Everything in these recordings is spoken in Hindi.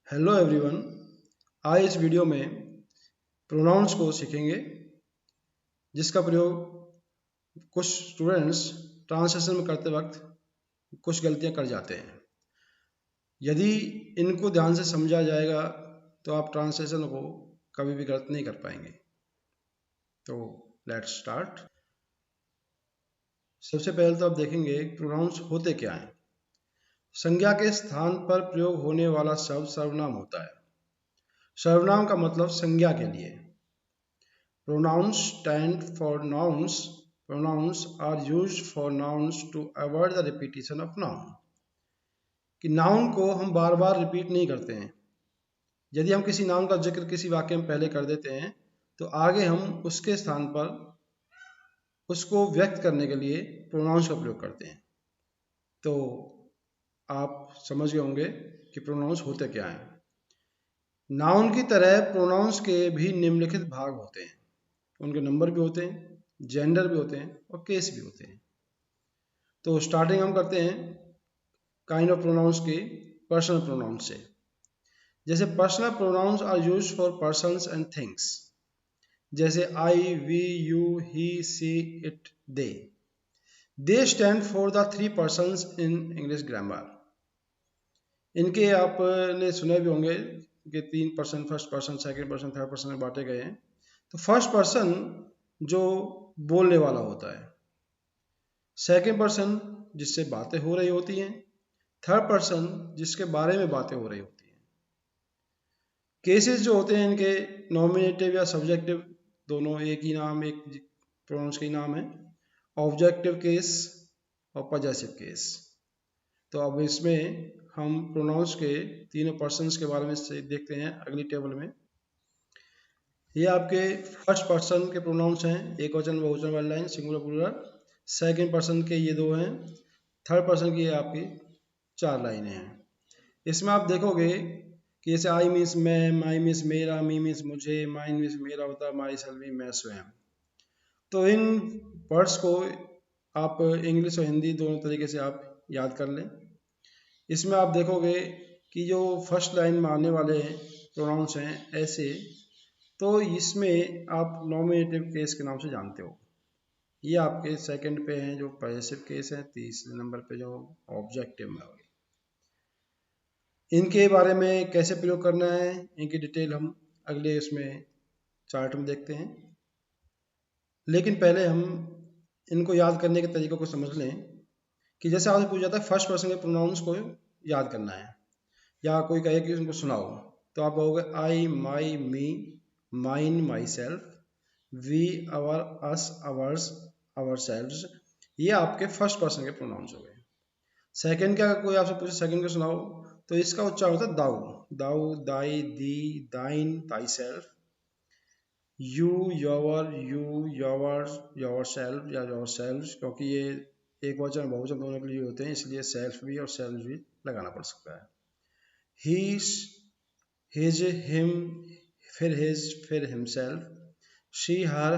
Hello everyone. आज इस वीडियो में प्रोनाउंस को सीखेंगे, जिसका प्रयोग कुछ स्टूडेंट्स ट्रांसलेशन में करते वक्त कुछ गलतियां कर जाते हैं। यदि इनको ध्यान से समझा जाएगा तो आप ट्रांसलेशन को कभी भी गलत नहीं कर पाएंगे। तो लेट्स स्टार्ट। सबसे पहले तो आप देखेंगे प्रोनाउंस होते क्या हैं। संज्ञा के स्थान पर प्रयोग होने वाला शब्द सर्वनाम होता है। सर्वनाम का मतलब संज्ञा के लिए। Pronouns stand for nouns. Pronouns are used for nouns to avoid the repetition of noun. कि नाउन को हम बार बार रिपीट नहीं करते हैं। यदि हम किसी नाउन का जिक्र किसी वाक्य में पहले कर देते हैं तो आगे हम उसके स्थान पर उसको व्यक्त करने के लिए प्रोनाउंस का प्रयोग करते हैं। तो आप समझ गए होंगे कि प्रोनाउंस होते क्या हैं। नाउन की तरह प्रोनाउंस के भी निम्नलिखित भाग होते हैं। उनके नंबर भी होते हैं, जेंडर भी होते हैं और केस भी होते हैं। तो स्टार्टिंग हम करते हैं काइंड ऑफ प्रोनाउंस की पर्सनल प्रोनाउंस से। जैसे personal pronouns are used for persons and things, जैसे I, we, you, he, she, it, they. They stand for the three persons in English grammar. इनके आपने सुने भी होंगे कि तीन person, first person, second person, third person में बांटे गए हैं। तो फर्स्ट पर्सन जो बोलने वाला होता है, सेकंड पर्सन जिससे बातें हो रही होती हैं, थर्ड पर्सन जिसके बारे में बातें हो रही होती हैं। केसेस जो होते हैं इनके नॉमिनेटिव या सब्जेक्टिव दोनों एक ही नाम, एक प्रोनाउंस का ही नाम है। ऑब्जेक्टिव केस और पॉजेसिव केस। तो अब इसमें हम प्रोनाउंस के तीनों पर्सन्स के बारे में से देखते हैं अगली टेबल में। ये आपके फर्स्ट पर्सन के प्रोनाउंस हैं, एक वचन, बहुवचन वाली line, singular plural. Second person के ये दो हैं। थर्ड पर्सन की आपकी चार लाइनें हैं। इसमें आप देखोगे कि जैसे आई मीन्स मैं, माई मीन्स मेरा, मी मीन्स मुझे, माइन मीन्स मेरा होता है, माई सेल्फ मैं स्वयं। तो इन वर्ड्स को आप इंग्लिश और हिंदी दोनों तरीके से आप याद कर लें। इसमें आप देखोगे कि जो फर्स्ट लाइन में आने वाले प्रोनाउंस हैं ऐसे, तो इसमें आप नॉमिनेटिव केस के नाम से जानते हो। ये आपके सेकंड पे हैं जो पॉजेसिव केस है, तीसरे नंबर पे जो ऑब्जेक्टिव में होगी। इनके बारे में कैसे प्रयोग करना है, इनकी डिटेल हम अगले इसमें चार्ट में देखते हैं। लेकिन पहले हम इनको याद करने के तरीकों को समझ लें कि जैसे आपसे पूछा जाता है फर्स्ट पर्सन के प्रोनाउंस को याद करना है, या कोई कहे कि उनको सुनाओ, तो आप कहोगे I, my, me, mine, myself, we, our, us, ours, ourselves. ये आपके फर्स्ट पर्सन के प्रोनाउंस हो गए। सेकंड का कोई आपसे पूछे सेकंड को सुनाओ, तो इसका उच्चारण होता है दाऊ, दाऊ, दाई, दी, दाइन, ताई self, you, योवर, you, yours, योवर self या योवर सेल्व्स। क्योंकि ये एक वचन बहुवचन दोनों के लिए होते हैं, इसलिए सेल्फ भी और सेल्फ भी लगाना पड़ सकता है। ही, हिज, हिम, फिर हिज, फिर himself, she, her,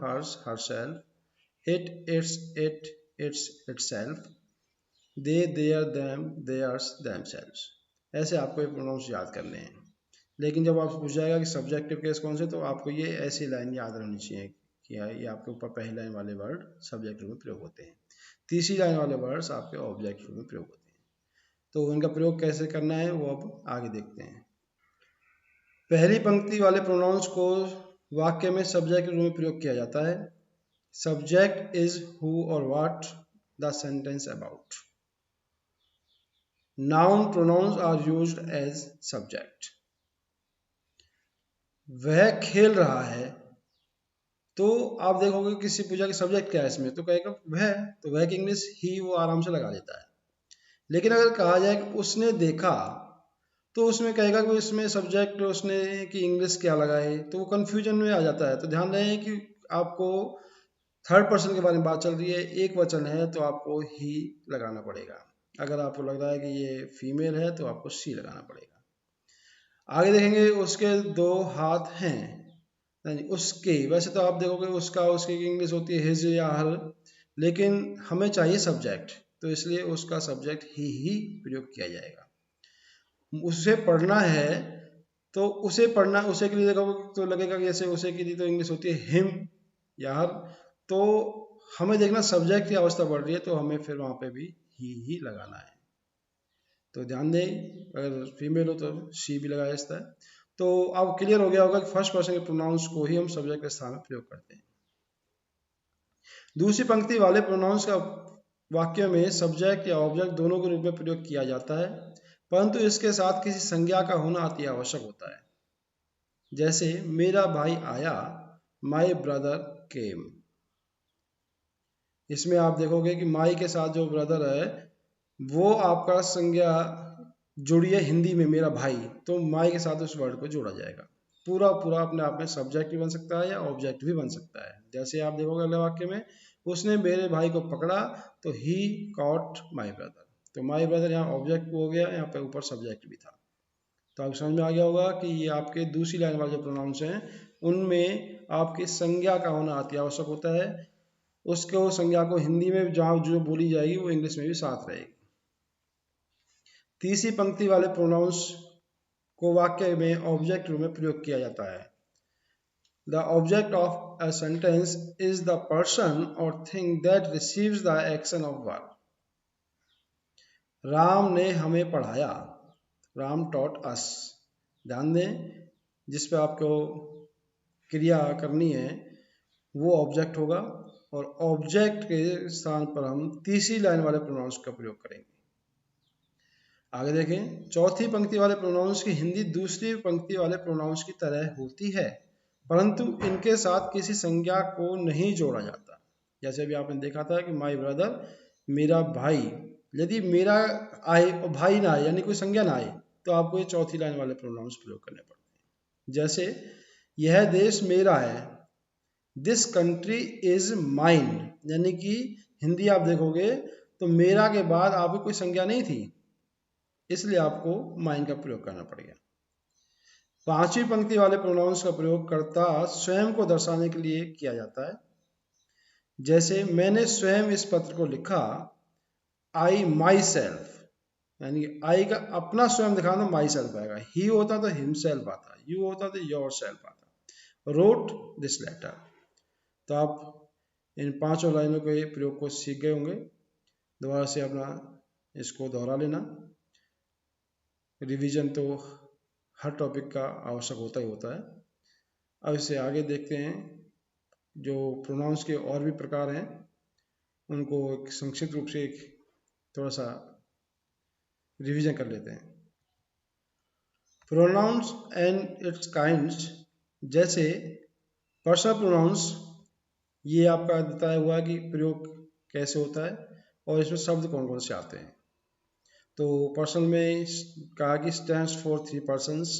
hers, herself, it, its, itself, they, their, them, theirs, themselves। ऐसे आपको ये प्रोनाउंस याद करने हैं। लेकिन जब आपसे पूछा जाएगा कि सब्जेक्टिव केस कौन से, तो आपको ये ऐसी लाइन याद रहनी चाहिए कि ये आपके ऊपर पहली लाइन वाले वर्ड सब्जेक्टिव में प्रयोग होते हैं, तीसरी लाइन वाले वर्ड्स आपके ऑब्जेक्टिव में प्रयोग होते हैं। तो उनका प्रयोग कैसे करना है वो अब आगे देखते हैं। पहली पंक्ति वाले प्रोनाउंस को वाक्य में सब्जेक्ट के रूप में प्रयोग किया जाता है। Subject is who or what the sentence about. Noun pronouns are used as subject. वह खेल रहा है, तो आप देखोगे किसी पूछा कि सब्जेक्ट क्या है इसमें, तो कहेगा वह, तो वह की इंग्लिश ही वो आराम से लगा लेता है। लेकिन अगर कहा जाए कि उसने देखा, तो उसमें कहेगा कि इसमें सब्जेक्ट उसने की इंग्लिश क्या लगाए, तो वो कंफ्यूजन में आ जाता है। तो ध्यान रहे कि आपको थर्ड पर्सन के बारे में बात चल रही है, एक वचन है तो आपको ही लगाना पड़ेगा। अगर आपको लग रहा है कि ये फीमेल है तो आपको सी लगाना पड़ेगा। आगे देखेंगे उसके दो हाथ हैं, नहीं उसके, वैसे तो आप देखोगे उसका, उसकी इंग्लिश होती है हिज या हर, लेकिन हमें चाहिए सब्जेक्ट, तो इसलिए उसका सब्जेक्ट ही प्रयोग किया जाएगा। उसे पढ़ना है तो उसे पढ़ना, उसे के लिए देखो तो लगेगा कि जैसे उसे के लिए तो इंग्लिश होती है हिम यार, तो हमें देखना सब्जेक्ट की अवस्था बढ़ रही है तो हमें फिर वहां पे भी ही लगाना है। तो ध्यान दें, अगर फीमेल हो तो शी भी लगाया जाता है। तो अब क्लियर हो गया होगा कि फर्स्ट पर्सन के प्रोनाउंस को ही हम सब्जेक्ट के स्थान में प्रयोग करते हैं। दूसरी पंक्ति वाले प्रोनाउंस का वाक्य में सब्जेक्ट या ऑब्जेक्ट दोनों के रूप में प्रयोग किया जाता है, परंतु इसके साथ किसी संज्ञा का होना अति आवश्यक होता है। जैसे मेरा भाई आया, माई ब्रदर केम। इसमें आप देखोगे कि माई के साथ जो ब्रदर है वो आपका संज्ञा जुड़ी है हिंदी में मेरा भाई, तो माई के साथ उस वर्ड को जोड़ा जाएगा। पूरा पूरा अपने आप में सब्जेक्ट भी बन सकता है या ऑब्जेक्ट भी बन सकता है। जैसे आप देखोगे अगले वाक्य में, उसने मेरे भाई को पकड़ा तो ही कॉट माई ब्रदर। तो माई ब्रदर यहाँ ऑब्जेक्ट हो गया, यहाँ पे ऊपर सब्जेक्ट भी था। तो आप समझ में आ गया होगा कि ये आपके दूसरी लाइन वाले जो प्रोनाउंस हैं उनमें आपकी संज्ञा का होना अति आवश्यक होता है। उसको संज्ञा को हिंदी में जहाँ जो बोली जाएगी वो इंग्लिश में भी साथ रहेगी। तीसरी पंक्ति वाले प्रोनाउंस को वाक्य में ऑब्जेक्ट रूप में प्रयोग किया जाता है। The object of a sentence is the person और thing that receives the action of verb. Ram ने हमें पढ़ाया, राम टॉट अस। ध्यान दें, जिस पे आपको क्रिया करनी है वो ऑब्जेक्ट होगा और ऑब्जेक्ट के स्थान पर हम तीसरी लाइन वाले प्रोनाउंस का प्रयोग करेंगे। आगे देखें, चौथी पंक्ति वाले प्रोनाउंस की हिंदी दूसरी पंक्ति वाले प्रोनाउंस की तरह होती है, परंतु इनके साथ किसी संज्ञा को नहीं जोड़ा जाता। जैसे अभी आपने देखा था कि माई ब्रदर, मेरा भाई। यदि मेरा आए और भाई ना आए यानी कोई संज्ञा ना आए तो आपको ये चौथी लाइन वाले प्रोनाउंस प्रयोग करने पड़ते हैं। जैसे यह देश मेरा है, दिस कंट्री इज माइन, यानी कि हिंदी आप देखोगे तो मेरा के बाद आपकी कोई संज्ञा नहीं थी, इसलिए आपको माइन का प्रयोग करना पड़ेगा। पांचवी पंक्ति वाले प्रोनाउंस का प्रयोग कर्ता स्वयं को दर्शाने के लिए किया जाता है। जैसे मैंने स्वयं इस पत्र को लिखा, आई माई सेल्फ, यानी आई का अपना स्वयं दिखाना माई सेल्फ आएगा। ही होता तो हिमसेल्फ आता, यू होता तो योर सेल्फ आता। Wrote this letter. तो आप इन पांचों लाइनों के प्रयोग को सीख गए होंगे। दोबारा से अपना इसको दोहरा लेना। रिवीजन तो हर टॉपिक का आवश्यक होता ही होता है। अब इसे आगे देखते हैं। जो प्रोनाउंस के और भी प्रकार हैं उनको एक संक्षिप्त रूप से एक थोड़ा सा रिवीजन कर लेते हैं। प्रोनाउंस एंड इट्स काइंड्स, जैसे पर्सनल प्रोनाउंस, ये आपका बताया हुआ कि प्रयोग कैसे होता है और इसमें शब्द कौन कौन से आते हैं। तो पर्सनल में कहा कि स्टैंड्स फॉर 3 पर्सन्स,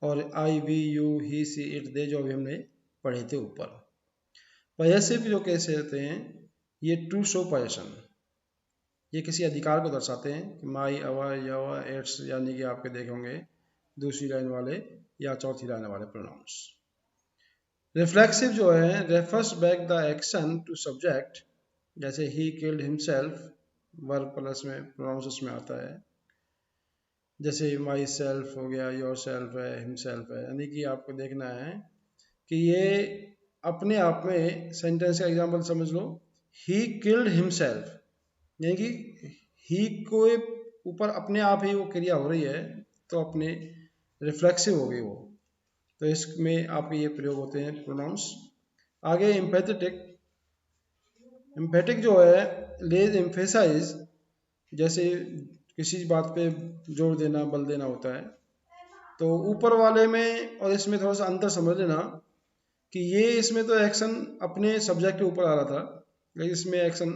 और I we you he she it they जो अभी हमने पढ़े थे ऊपर। पॉसेसिव जो कैसे होते हैं, ये टू शो पोजेशन, ये किसी अधिकार को दर्शाते हैं। माई, अवर, योर, इट्स, यानी कि आपके देखे होंगे दूसरी लाइन वाले या चौथी लाइन वाले प्रोनाउंस। रिफ्लेक्सिव जो है, refers back the action to subject, जैसे he killed himself, verb plus में प्रोनाउंस उसमें आता है। जैसे माई सेल्फ हो गया, योर सेल्फ है, हिमसेल्फ है, यानी कि आपको देखना है कि ये अपने आप में सेंटेंस का एग्जाम्पल समझ लो। ही किल्ड हिमसेल्फ, यानी कि ही को ऊपर अपने आप ही वो क्रिया हो रही है तो अपने रिफ्लेक्सिव हो गई वो। तो इसमें आपके ये प्रयोग होते हैं प्रोनाउंस। आगे एम्पैथेटिक, एम्पैथिक जो है लेज एम्फेसाइज, जैसे किसी बात पे जोर देना, बल देना होता है। तो ऊपर वाले में और इसमें थोड़ा सा अंतर समझ लेना कि ये इसमें तो एक्शन अपने सब्जेक्ट के ऊपर आ रहा था, लेकिन इसमें एक्शन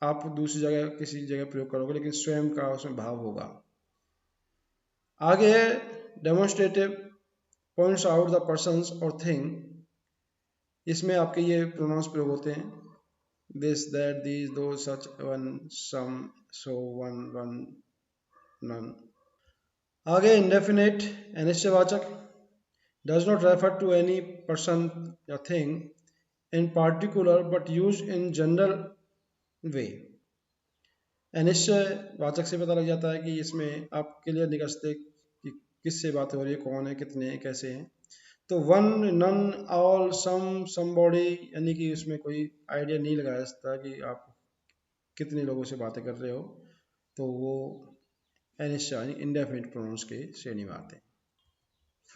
आप दूसरी जगह किसी जगह प्रयोग करोगे लेकिन स्वयं का उसमें भाव होगा। आगे है demonstrative, points out the persons और थिंग, इसमें आपके ये प्रोनाउंस प्रयोग होते हैं। This, that, these, those, such, one, some, so, one, one, none. आगे इंडेफिनिट, अनिश्चयवाचक, does not refer to any person या thing in particular but use in general way. अनिश्चयवाचक से पता लग जाता है कि इसमें आप क्लियर नहीं कर सकते कि किससे बात हो रही है, कौन है, कितने हैं, कैसे हैं। तो वन, नन, ऑल, सम, समबॉडी, यानी कि उसमें कोई आइडिया नहीं लगाया जा सकता कि आप कितने लोगों से बातें कर रहे हो, तो वो अनिश्चय यानी इंडेफिनिट प्रोनाउंस की श्रेणी में आते हैं।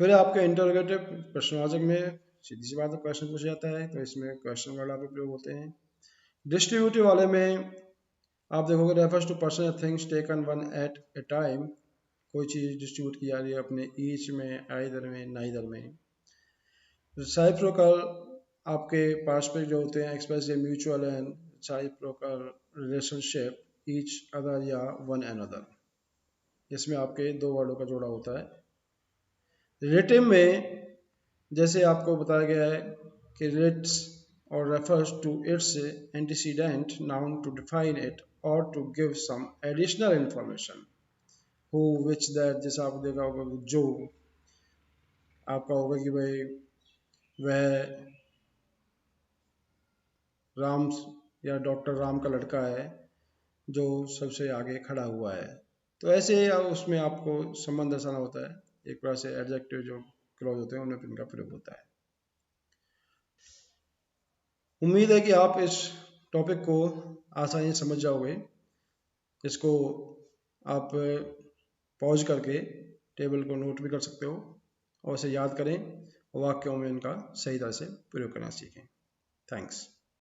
फिर आपके इंटरोगेटिव प्रश्नवाचक में सीधी सी बात है क्वेश्चन पूछा जाता है, तो इसमें क्वेश्चन वर्ड आपके प्रयोग होते हैं। डिस्ट्रीब्यूटिव वाले में आप देखोगे रेफर्स टू पर्सन या things taken one at a time, कोई चीज़ डिस्ट्रीब्यूट की जा रही है अपने ईच में, आइदर में, नाइदर में। रेसिप्रोकल आपके पारस्परिक जो होते हैं express a mutual and reciprocal relationship each other या वन अनदर, इसमें आपके दो वर्डों का जोड़ा होता है। रिलेटिव में जैसे आपको बताया गया है कि रिलेट्स और refers to its antecedent noun to define it और to give some additional information. Who, which, that, जैसा आपको देखा होगा जो आपका होगा कि भाई वह राम या डॉक्टर राम का लड़का है जो सबसे आगे खड़ा हुआ है। तो ऐसे उसमें आपको संबंध दर्शाना होता है, एक प्रकार से एडजेक्टिव जो क्लॉज होते हैं उनमें इनका प्रयोग होता है। उम्मीद है कि आप इस टॉपिक को आसानी से समझ जाओगे। इसको आप पॉज करके टेबल को नोट भी कर सकते हो और इसे याद करें और वाक्यों में इनका सही तरह से प्रयोग करना सीखें। थैंक्स।